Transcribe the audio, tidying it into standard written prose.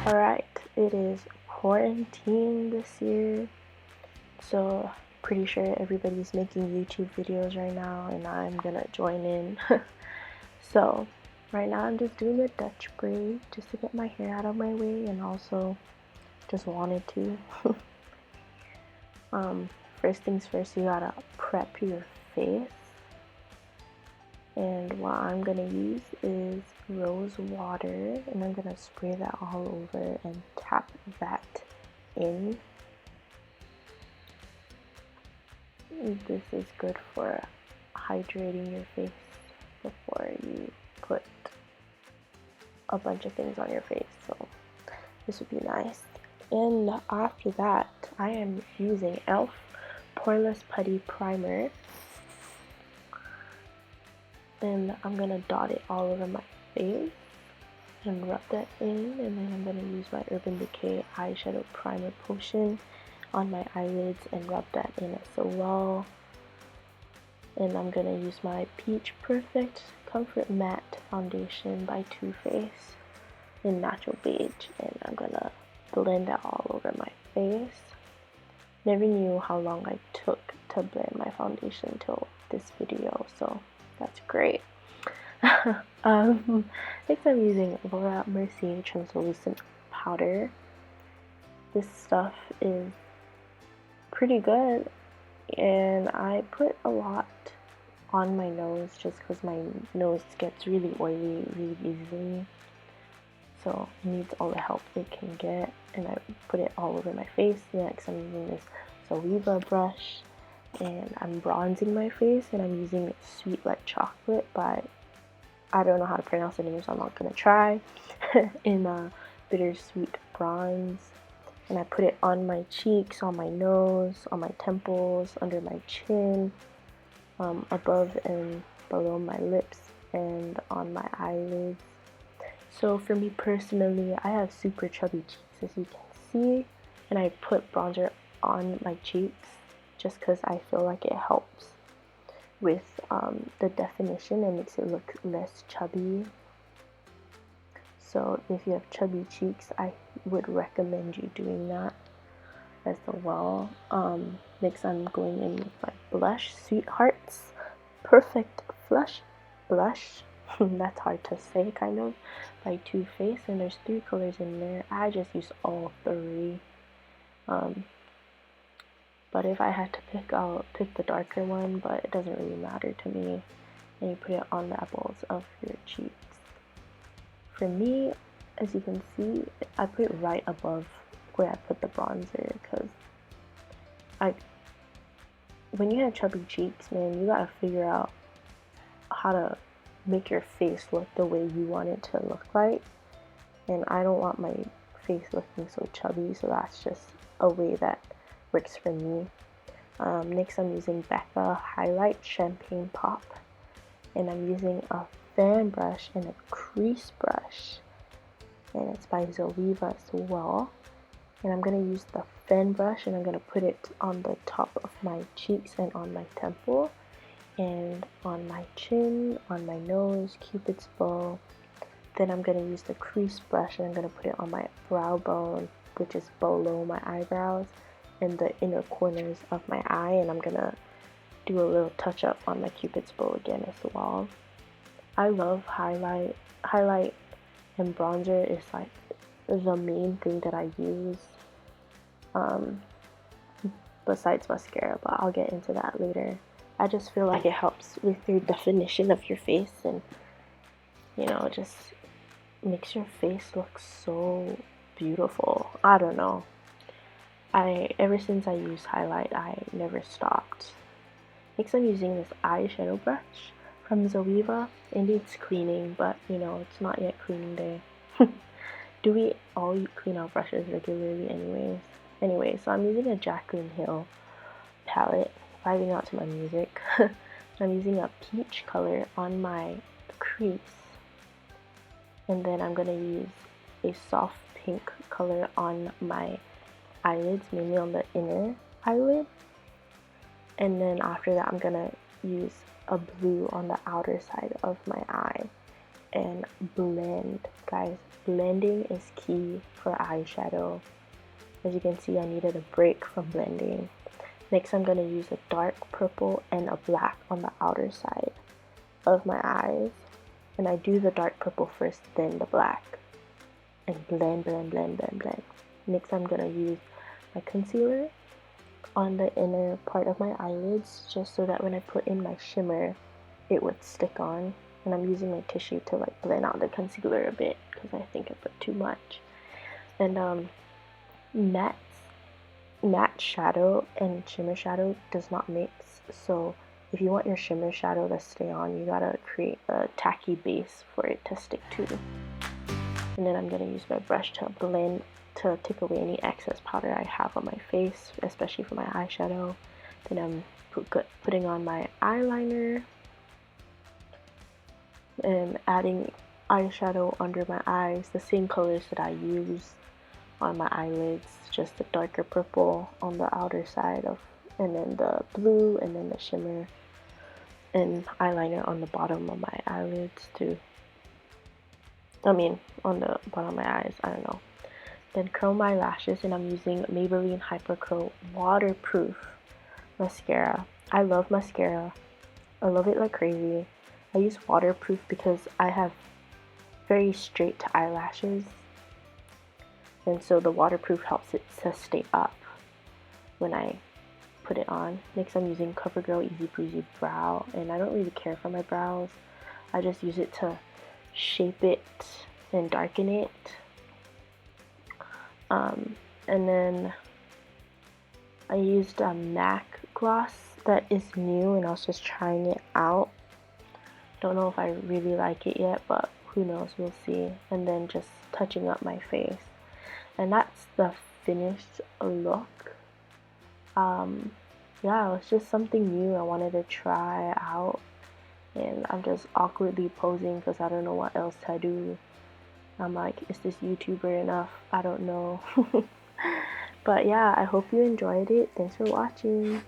Alright, it is quarantine this year, so pretty sure everybody's making YouTube videos right now, and I'm gonna join in. So, right now I'm just doing a Dutch braid just to get my hair out of my way, and also just wanted to. First things first, you gotta prep your face. And what I'm gonna use is rose water, and I'm gonna spray that all over and tap that in. This is good for hydrating your face before you put a bunch of things on your face, so this would be nice. And after that, I am using e.l.f. Poreless Putty Primer, and I'm gonna dot it all over my face and rub that in, and then I'm gonna use my Urban Decay eyeshadow primer potion on my eyelids and rub that in as well. And I'm gonna use my Peach Perfect Comfort Matte Foundation by Too Faced in Natural Beige, and I'm gonna blend that all over my face. Never knew how long I took to blend my foundation till this video, so that's great. Next I'm using m.a.c translucent powder. This stuff is pretty good, and I put a lot on my nose just because my nose gets really oily really easily, so it needs all the help it can get, and I put it all over my face. Next I'm using this e.l.f. brush, and I'm bronzing my face, and I'm using Sweet Like Chocolate by, I don't know how to pronounce the name, so I'm not gonna try, in a bittersweet bronze. And I put it on my cheeks, on my nose, on my temples, under my chin, above and below my lips, and on my eyelids. So for me personally, I have super chubby cheeks, as you can see, and I put bronzer on my cheeks just because I feel like it helps with the definition and makes it look less chubby. So if you have chubby cheeks, I would recommend you doing that as well. Next I'm going in with my blush, Sweethearts Perfect Flush Blush. That's hard to say, kind of, by Too Faced, and there's 3 colors in there. I just use all 3. But if I had to pick, I'll pick the darker one, but it doesn't really matter to me. And you put it on the apples of your cheeks. For me, as you can see, I put it right above where I put the bronzer, because when you have chubby cheeks, man, you gotta figure out how to make your face look the way you want it to look like. And I don't want my face looking so chubby, so that's just a way that works for me. Next I'm using Becca Highlight Champagne Pop, and I'm using a fan brush and a crease brush, and it's by e.l.f. as well. And I'm going to use the fan brush, and I'm going to put it on the top of my cheeks and on my temple and on my chin, on my nose, cupid's bow. Then I'm going to use the crease brush, and I'm going to put it on my brow bone, which is below my eyebrows, and the inner corners of my eye, and I'm going to do a little touch up on my cupid's bow again as well. I love highlight and bronzer is like the main thing that I use, besides mascara, but I'll get into that later. I just feel like it helps with your definition of your face, and you know, just makes your face look so beautiful. I don't know, ever since I used highlight, I never stopped. Next I'm using this eyeshadow brush from e.l.f. It needs cleaning, but you know, it's not yet cleaning day. Do we all clean our brushes regularly anyways? So I'm using a Jaclyn Hill palette, vibing out to my music. I'm using a peach color on my crease, and then I'm gonna use a soft pink color on my eyelids, mainly on the inner eyelid. And then after that, I'm gonna use a blue on the outer side of my eye. and blend. Guys, blending is key for eyeshadow. As you can see, I needed a break from blending. Next, I'm going to use a dark purple and a black on the outer side of my eyes. And I do the dark purple first, then the black. And blend, blend, blend, blend, blend. Next, I'm going to use my concealer on the inner part of my eyelids, just so that when I put in my shimmer, it would stick on. And I'm using my tissue to like blend out the concealer a bit, because I think I put too much. And matte shadow and shimmer shadow does not mix, so if you want your shimmer shadow to stay on, you gotta create a tacky base for it to stick to. And then I'm gonna use my brush to blend, to take away any excess powder I have on my face, especially for my eyeshadow. Then I'm putting on my eyeliner and adding eyeshadow under my eyes, the same colors that I use on my eyelids, just the darker purple on the outer side of, and then the blue, and then the shimmer and eyeliner on the bottom of my eyelids too. I mean, on the bottom of my eyes, I don't know. Then curl my lashes, and I'm using Maybelline Hyper Curl waterproof mascara. I love mascara. I love it like crazy. I use waterproof because I have very straight eyelashes, and so the waterproof helps it to stay up when I put it on. Next, I'm using CoverGirl Easy Breezy Brow, and I don't really care for my brows. I just use it to shape it and darken it. And then I used a m.a.c gloss that is new, and I was just trying it out. Don't know if I really like it yet, but who knows, we'll see. And then just touching up my face. And that's the finished look. Yeah, it was just something new I wanted to try out, and I'm just awkwardly posing because I don't know what else to do. I'm like, is this YouTuber enough? I don't know. But yeah, I hope you enjoyed it. Thanks for watching.